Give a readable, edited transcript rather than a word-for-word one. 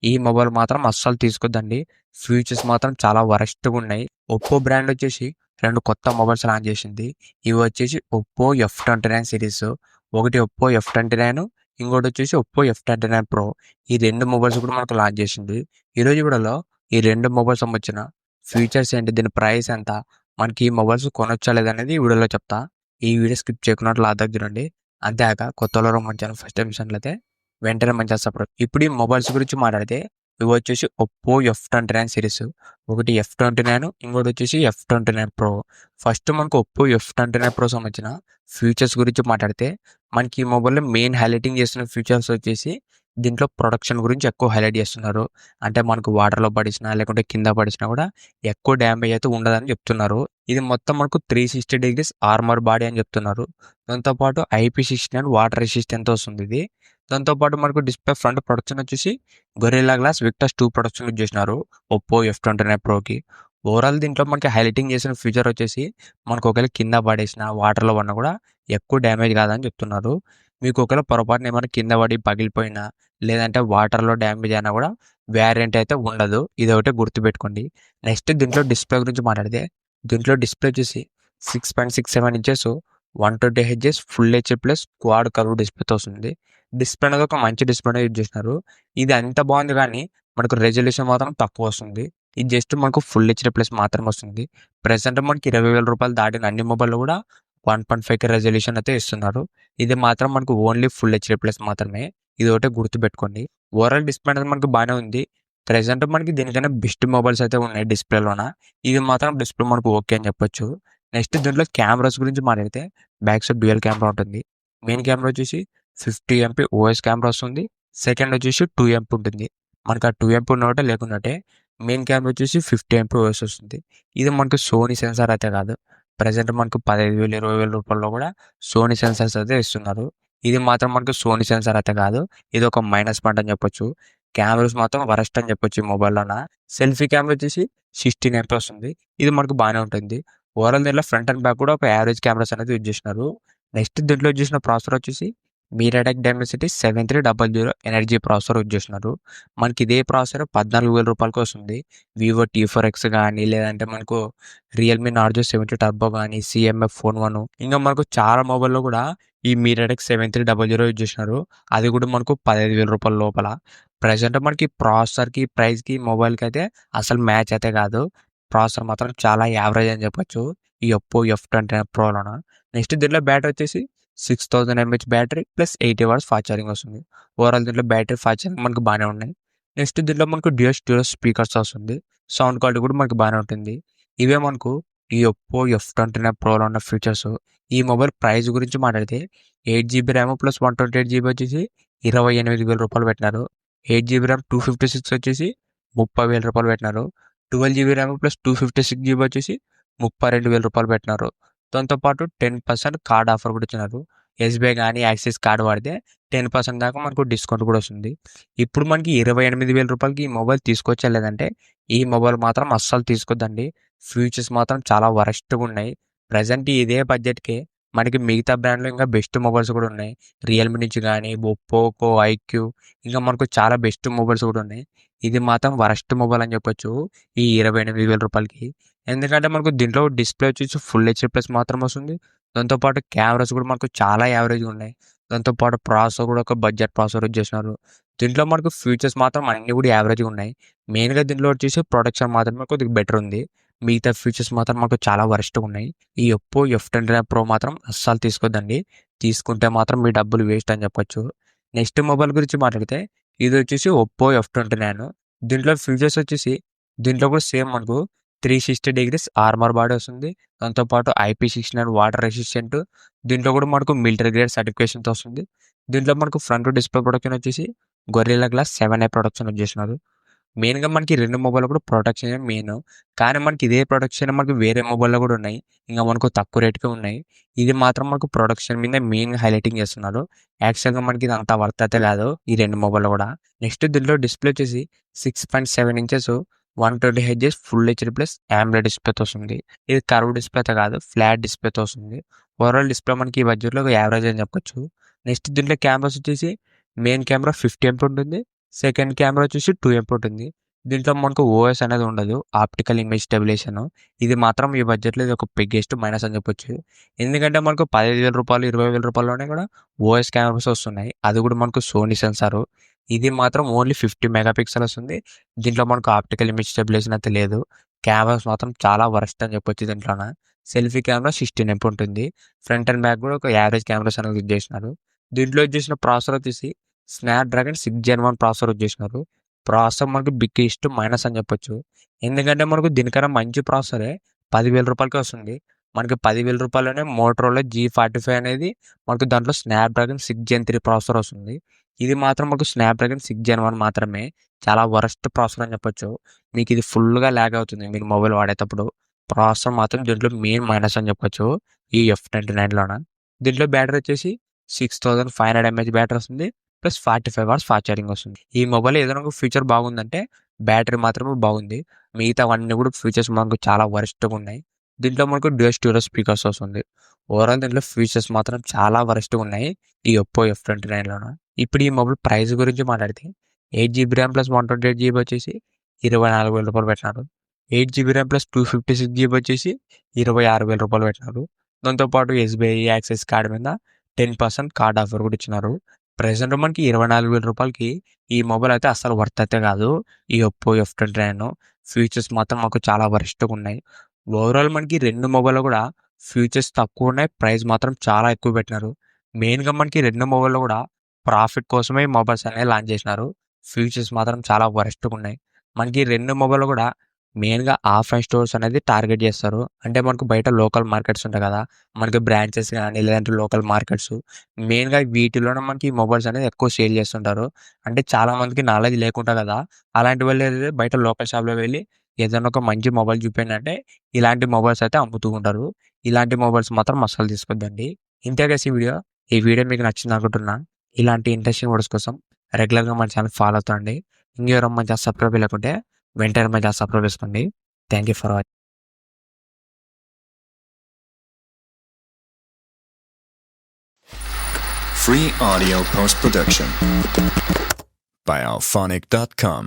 ఈ మొబైల్ మాత్రం అస్సలు తీసుకోద్దండి. ఫీచర్స్ మాత్రం చాలా వరస్ట్‌గా ఉన్నాయి. ఒప్పో బ్రాండ్ వచ్చేసి 2 కొత్త మొబైల్స్ లాంచ్ చేసింది. ఇవి వచ్చేసి ఒప్పో ఎఫ్29 సిరీస్. ఒకటి ఒప్పో ఎఫ్29, ఇంకోటొచ్చేసి ఒప్పో ఎఫ్29 ప్రో. ఈ 2 మొబైల్స్ కూడా మనకు లాంచ్ చేసింది. ఈరోజు వీడియోలో ఈ 2 మొబైల్స్ సంబంధించిన ఫీచర్స్ ఏంటి? దీని ప్రైస్ ఎంత? మనకి ఈ మొబైల్స్ కొనొచ్చా లేదనేది ఈ వీడియోలో చెప్తా. ఈ వీడియో స్కిప్ చేయకుండా లాస్ట్ చూడండి. అంతేకాక కొత్తోళ్ళెవరైనా మన ఛానల్ ఫస్ట్ టైం చూసినట్లయితే వెంటనే మన ఛానల్ సబ్స్క్రైబ్. ఇప్పుడు ఈ మొబైల్స్ గురించి మాట్లాడితే ఇవి వచ్చేసి ఒప్పో ఎఫ్29 సిరీస్. ఒకటి ఎఫ్29, ఇంకోటి వచ్చేసి ఎఫ్29 ప్రో. ఫస్ట్ మనకు ఒప్పో ఎఫ్29 ప్రో సంబంధించిన ఫీచర్స్ గురించి మాట్లాడితే మనకి ఈ మొబైల్‌లో మెయిన్ హైలైటింగ్ చేస్తున్న ఫీచర్స్ వచ్చేసి దీంట్లో ప్రొడక్షన్ గురించి ఎక్కువ హైలైట్ చేస్తున్నారు. అంటే మనకు వాటర్‌లో పడేసినా లేకుంటే కింద పడేసినా కూడా ఎక్కువ డ్యామేజ్ అయితే ఉండదని చెప్తున్నారు. ఇది మొత్తం మనకు 360 డిగ్రీస్ ఆర్మర్ బాడీ అని చెప్తున్నారు. దాంతో పాటు IP69 వాటర్ రెసిస్టెంట్ వస్తుంది ఇది. దాంతో పాటు మనకు డిస్‌ప్లే ఫ్రంట్ ప్రొడక్షన్ వచ్చేసి Gorilla Glass Victus 2 protection use చేసినారు ఒప్పో ఎఫ్29 ప్రోకి. ఓవరాల్ దీంట్లో మనకి హైలైటింగ్ చేసిన ఫీచర్ వచ్చేసి మనకు ఒకవేళ కింద పడేసినా వాటర్‌లో పడినా కూడా ఎక్కువ డ్యామేజ్ కాదని చెప్తున్నారు. మీకు ఒకవేళ పొరపాటున ఏమైనా కింద పడి పగిలిపోయినా లేదంటే వాటర్‌లో డ్యామేజ్ అయినా కూడా వారంటీ అయితే ఉండదు. ఇదొకటి గుర్తుపెట్టుకోండి. నెక్స్ట్ దీంట్లో డిస్‌ప్లే గురించి మాట్లాడితే దీంట్లో డిస్‌ప్లే వచ్చేసి 6.67 inches 120 hertz full HD plus quad curve డిస్‌ప్లేతో వస్తుంది. డిస్‌ప్లే అనేది ఒక మంచి డిస్‌ప్లేనే యూజ్ చేసినారు. ఇది అంత బాగుంది కానీ మనకు రెజల్యూషన్ మాత్రం తక్కువ వస్తుంది. ఇది జస్ట్ మనకు ఫుల్ హెచ్‌డీ ప్లస్ మాత్రమే వస్తుంది. ప్రెజెంట్ మనకి రూ. 20,000 దాటిన అన్ని మొబైల్‌లో కూడా 1.5K రెజల్యూషన్ అయితే ఇస్తున్నారు. ఇది మాత్రం మనకు ఓన్లీ ఫుల్ హెచ్‌డీ ప్లస్ మాత్రమే. ఇదొకటి గుర్తుపెట్టుకోండి. ఓవరాల్ డిస్‌ప్లే అనేది మనకు బాగానే ఉంది. ప్రెజెంట్ మనకి దీనికన్నా బెస్ట్ మొబైల్స్ అయితే ఉన్నాయి డిస్‌ప్లేలోన. ఇది మాత్రం డిస్‌ప్లే మనకు ఓకే అని చెప్పొచ్చు. నెక్స్ట్ దీంట్లో కెమెరాస్ గురించి మాట్లాడితే బ్యాక్ సైడ్ డ్యూయల్ కెమెరా ఉంటుంది. మెయిన్ కెమెరా వచ్చేసి 50 ఎంపీ ఓఎస్ కెమెరా వస్తుంది. సెకండ్ వచ్చేసి 2 ఎంపీ ఉంటుంది. మనకు ఆ 2 ఎంపీ ఉన్నట్టే లేకున్నట్టే మెయిన్ కెమెరా వచ్చేసి 50 ఎంపీ ఓఎస్ వస్తుంది. ఇది మనకు సోనీ సెన్సార్ అయితే కాదు. ప్రెజెంట్ మనకు 15,000, 20,000 రూపాయల్లో కూడా సోనీ సెన్సార్స్ అయితే ఇస్తున్నారు. ఇది మాత్రం మనకు సోనీ సెన్సార్ అయితే కాదు. ఇది ఒక మైనస్ పాయింట్ అని చెప్పొచ్చు. కెమెరాస్ మాత్రం వరస్ట్ అని చెప్పొచ్చు ఈ మొబైల్‌లోన. సెల్ఫీ కెమెరా వచ్చేసి 16 ఎంపీ వస్తుంది. ఇది మనకు బాగానే ఉంటుంది. ఓవరాల్ దీంట్లో ఫ్రంట్ అండ్ బ్యాక్ కూడా ఒక యావరేజ్ కెమెరాస్ అనేది యూజ్ చేసినారు. నెక్స్ట్ దీంట్లో యూజ్ చేసిన ప్రాసెసర్ వచ్చేసి MediaTek Dimensity 7300 energy processor use చేసినారు. మనకి ఇదే ప్రాసెసర్ 14,000 వస్తుంది. వివో T4X కానీ లేదంటే మనకు రియల్‌మీ నార్జో 70 టర్బో కానీ, CMF ఫోన్ 1 ఇంకా మనకు చాలా మొబైల్‌లో కూడా ఈ మీడియాటెక్ 7300 యూజ్ చేసినారు. అది కూడా మనకు 15,000 లోపల. ప్రెజెంట్ మనకి ప్రాసెసర్‌కి, ప్రైస్‌కి, మొబైల్‌కి అయితే అసలు మ్యాచ్ అయితే కాదు. ప్రాసెసర్ మాత్రం చాలా యావరేజ్ అని చెప్పొచ్చు. ఈ ఒప్పో ఎఫ్29 ప్రోలోన. నెక్స్ట్ దీంట్లో బ్యాటరీ వచ్చేసి 6000 MH battery plus 80 watts fast charging వస్తుంది. ఓవరాల్ దీంట్లో బ్యాటరీ, ఫాస్ట్ ఛార్జింగ్ మనకు బాగానే ఉన్నాయి. నెక్స్ట్ దీంట్లో మనకు డ్యూయల్ స్టీరియో స్పీకర్స్ వస్తుంది. సౌండ్ క్వాలిటీ కూడా మనకు బాగానే ఉంటుంది. ఇవే మనకు ఈ ఒప్పో ఎఫ్29 ప్రోలో ఉన్న ఫీచర్స్. ఈ మొబైల్ ప్రైస్ గురించి మాట్లాడితే 8 GB ర్యామ్ ప్లస్ 128 GB వచ్చేసి రూ. 28,000 పెట్టినారు. 8 GB ర్యామ్ 256 వచ్చేసి రూ. 30,000 పెట్టినారు. 12 GB ర్యామ్ ప్లస్ 256 GB వచ్చేసి రూ. 32,000 పెట్టినారు. దాంతో పాటు 10% కార్డ్ ఆఫర్ కూడా ఇచ్చినారు. ఎస్‌బీఐ గానీ, యాక్సిస్ కార్డ్ వాడితే 10% దాకా మనకు డిస్కౌంట్ కూడా వస్తుంది. ఇప్పుడు మనకి రూ. 28,000 ఈ మొబైల్ తీసుకోవచ్చా లేదంటే ఈ మొబైల్ మాత్రం అస్సలు తీసుకోద్దండి. ఫీచర్స్ మాత్రం చాలా వరస్ట్‌గా ఉన్నాయి. ప్రెజెంట్ ఇదే బడ్జెట్‌కే మనకి మిగతా బ్రాండ్‌లో ఇంకా బెస్ట్ మొబైల్స్ కూడా ఉన్నాయి. రియల్‌మీ నుంచి గానీ, పోకో, ఐక్యూ ఇంకా మనకు చాలా బెస్ట్ మొబైల్స్ కూడా ఉన్నాయి. ఇది మాత్రం వరస్ట్ మొబైల్ అని చెప్పొచ్చు ఈ రూ. 28,000కి. ఎందుకంటే మనకు దీంట్లో డిస్‌ప్లే వచ్చేసి ఫుల్ హెచ్‌డీ ప్లస్ మాత్రం వస్తుంది. దాంతో పాటు కెమెరాస్ కూడా మనకు చాలా యావరేజ్‌గా ఉన్నాయి. దాంతో పాటు ప్రాసెసర్ కూడా ఒక బడ్జెట్ ప్రాసెసర్ యూజ్ చేసినారు. దీంట్లో మనకు ఫీచర్స్ మాత్రం అన్నీ కూడా యావరేజ్‌గా ఉన్నాయి. మెయిన్‌గా దీంట్లో వచ్చేసి ప్రొడక్షన్ మాత్రమే కొద్దిగా బెటర్ ఉంది. మిగతా ఫీచర్స్ మాత్రం మాకు చాలా వరస్ట్‌గా ఉన్నాయి. ఈ ఒప్పో ఎఫ్29 ప్రో మాత్రం అస్సలు తీసుకోద్దండి. తీసుకుంటే మాత్రం మీ డబ్బులు వేస్ట్ అని చెప్పొచ్చు. నెక్స్ట్ మొబైల్ గురించి మాట్లాడితే ఇది వచ్చేసి ఒప్పో ఎఫ్29. దీంట్లో ఫీచర్స్ వచ్చేసి దీంట్లో కూడా సేమ్ మనకు 360 డిగ్రీస్ ఆర్మర్ బాడీ వస్తుంది. దాంతో పాటు IP69 వాటర్ రెసిస్టెంట్. దీంట్లో కూడా మనకు మిలిటరీ గ్రేడ్ సర్టిఫికేషన్‌తో వస్తుంది. దీంట్లో మనకు ఫ్రంట్ డిస్‌ప్లే ప్రొడక్షన్ వచ్చేసి Gorilla Glass 7A protection use చేసినారు. మెయిన్‌గా మనకి 2 మొబైల్‌లో కూడా ప్రొటెక్షనే మెయిన్. కానీ మనకి ఇదే ప్రొటెక్షన్ మనకు వేరే మొబైల్‌లో కూడా ఉన్నాయి. ఇంగా మనకు తక్కువ రేట్‌కే ఉన్నాయి. ఇది మాత్రం మనకు ప్రొడక్షన్ మీద మెయిన్ హైలైటింగ్ చేస్తున్నారు. యాక్చువల్‌గా మనకి ఇది అంత వర్త్ అయితే కాదు ఈ 2 మొబైల్‌లో కూడా. నెక్స్ట్ దీంట్లో డిస్‌ప్లే వచ్చేసి 6.7 inches 120 hertz full HD plus AMOLED డిస్‌ప్లేతో వస్తుంది. ఇది కర్వ్ డిస్‌ప్లే అయితే కాదు, ఫ్లాట్ డిస్‌ప్లేతో వస్తుంది. ఓవరాల్ డిస్‌ప్లే మనకి ఈ బడ్జెట్‌లో యావరేజ్ అని చెప్పొచ్చు. నెక్స్ట్ దీంట్లో కెమెరాస్ వచ్చేసి మెయిన్ కెమెరా 50 ఎంపీ ఉంటుంది. సెకండ్ కెమెరా వచ్చేసి 2 ఎంపీ ఉంటుంది. దీంట్లో మనకు ఓఎస్ అనేది ఉండదు. Optical image stabilisation. ఇది మాత్రం ఈ బడ్జెట్‌లో ఇది ఒక బిగ్గెస్ట్ మైనస్ అని చెప్పొచ్చు. ఎందుకంటే మనకు రూ. 15,000, రూ. 20,000లోనే కూడా ఓఎస్ కెమెరాస్ వస్తున్నాయి. అది కూడా మనకు సోనీ సెన్సారు. ఇది మాత్రం ఓన్లీ 50 మెగా పిక్సెల్ వస్తుంది. దీంట్లో మనకు ఆప్టికల్ ఇమేజ్ స్టెబిలైజేషన్ అయితే లేదు. కెమెరాస్ మాత్రం చాలా వరస్ట్ అని చెప్పొచ్చు దీంట్లోన. సెల్ఫీ కెమెరా 16 ఎంపీ ఉంటుంది. ఫ్రంట్ అండ్ బ్యాక్ కూడా ఒక యావరేజ్ కెమెరాస్ అనేది యూజ్ చేసినారు. దీంట్లో యూజ్ చేసిన ప్రాసెసర్ వచ్చేసి స్నాప్‌డ్రాగన్ 6 Gen 1 ప్రాసెసర్ యూజ్ చేసినారు. ప్రాసెసర్ మనకు బిగ్గెస్ట్ మైనస్ అని చెప్పొచ్చు. ఎందుకంటే మనకు దీనికన్నా మంచి ప్రాసెసరే రూ. 10,000కే వస్తుంది. మనకి రూ. 10,000లోనే మోటరోలా G45 అనేది మనకు దాంట్లో స్నాప్‌డ్రాగన్ 6 Gen 3 ప్రాసెసర్ వస్తుంది. ఇది మాత్రం మనకు స్నాప్‌డ్రాగన్ 6 Gen 1 మాత్రమే. చాలా వరస్ట్ ప్రాసెసర్ అని చెప్పొచ్చు. మీకు ఇది ఫుల్‌గా ల్యాగ్ అవుతుంది మీరు మొబైల్ వాడేటప్పుడు. ప్రాసెసర్ మాత్రం దీంట్లో మెయిన్ మైనస్ అని చెప్పొచ్చు ఈ F99లోన. దీంట్లో బ్యాటరీ వచ్చేసి 6500 mAh బ్యాటరీ వస్తుంది. ప్లస్ 45 అవర్స్ ఫాస్ట్ ఛార్జింగ్ వస్తుంది. ఈ మొబైల్ ఏదైనా ఒక ఫీచర్ బాగుందంటే బ్యాటరీ మాత్రమే బాగుంది. మిగతావన్నీ కూడా ఫీచర్స్ మనకు చాలా వరస్ట్‌గా ఉన్నాయి. దీంట్లో మనకు డ్యూయల్ స్టీరియో స్పీకర్స్ వస్తుంది. ఓవరాల్ దీంట్లో ఫీచర్స్ మాత్రం చాలా వరస్ట్‌గా ఉన్నాయి ఈ ఒప్పో F29లోన. ఇప్పుడు ఈ మొబైల్ ప్రైస్ గురించి మాట్లాడితే 8 జీబీ ర్యామ్ ప్లస్ 128 జీబీ వచ్చేసి రూ. 24,000 పెట్టినారు. 8 జీబీ ర్యామ్ ప్లస్ 256 జీబీ వచ్చేసి రూ. 26,000 పెట్టినారు. దాంతో పాటు ఎస్బీఐ యాక్సెస్ కార్డ్ మీద 10% కార్డ్ ఆఫర్ కూడా ఇచ్చినారు. ప్రెజెంట్ మనకి రూ. 24,000కి ఈ మొబైల్ అయితే అస్సలు వర్త్ అయితే కాదు. ఈ ఒప్పో F29 ఫీచర్స్ మాత్రం మాకు చాలా వరస్ట్‌గా ఉన్నాయి. ఓవరాల్ మనకి 2 మొబైల్‌లో కూడా ఫీచర్స్ తక్కువ ఉన్నాయి. ప్రైస్ మాత్రం చాలా ఎక్కువ పెట్టినారు. మెయిన్‌గా మనకి 2 మొబైల్‌లో కూడా ప్రాఫిట్ కోసమే ఈ మొబైల్స్ అనేవి లాంచ్ చేసినారు. ఫీచర్స్ మాత్రం చాలా వరస్ట్‌గా ఉన్నాయి. మనకి 2 మొబైల్‌లో కూడా మెయిన్‌గా ఆఫ్‌లైన్ స్టోర్స్ అనేది టార్గెట్ చేస్తారు. అంటే మనకు బయట లోకల్ మార్కెట్స్ ఉంటాయి కదా! మనకి బ్రాంచెస్ గాని లేదంటే లోకల్ మార్కెట్స్ మెయిన్‌గా వీటిలోనే మనకి ఈ మొబైల్స్ అనేది ఎక్కువ సేల్ చేస్తుంటారు. అంటే చాలా మందికి నాలెడ్జ్ లేకుండా కదా! అలాంటి వాళ్ళు ఏదైతే బయట లోకల్ షాప్‌లో వెళ్లి ఏదైనా ఒక మంచి మొబైల్ చూపియండి అంటే ఇలాంటి మొబైల్స్ అయితే అమ్ముతూ ఉంటారు. ఇలాంటి మొబైల్స్ మాత్రం అస్సలు తీసుకోవద్దండి. ఇంతే గైస్ ఈ వీడియో. ఈ వీడియో మీకు నచ్చింది అనుకుంటున్నా. ఇలాంటి ఇంట్రెస్టింగ్ వీడియోస్ కోసం రెగ్యులర్‌గా మన ఛానల్ ఫాలో అవుతుండండి. ఇంకెవరైనా మన ఛానల్ సబ్స్క్రైబ్ చేయలేకుంటే వెంటనే మన ఛానల్ సబ్స్క్రైబ్ చేసుకోండి. Thank you for watching. Free audio post-production by alphonic.com.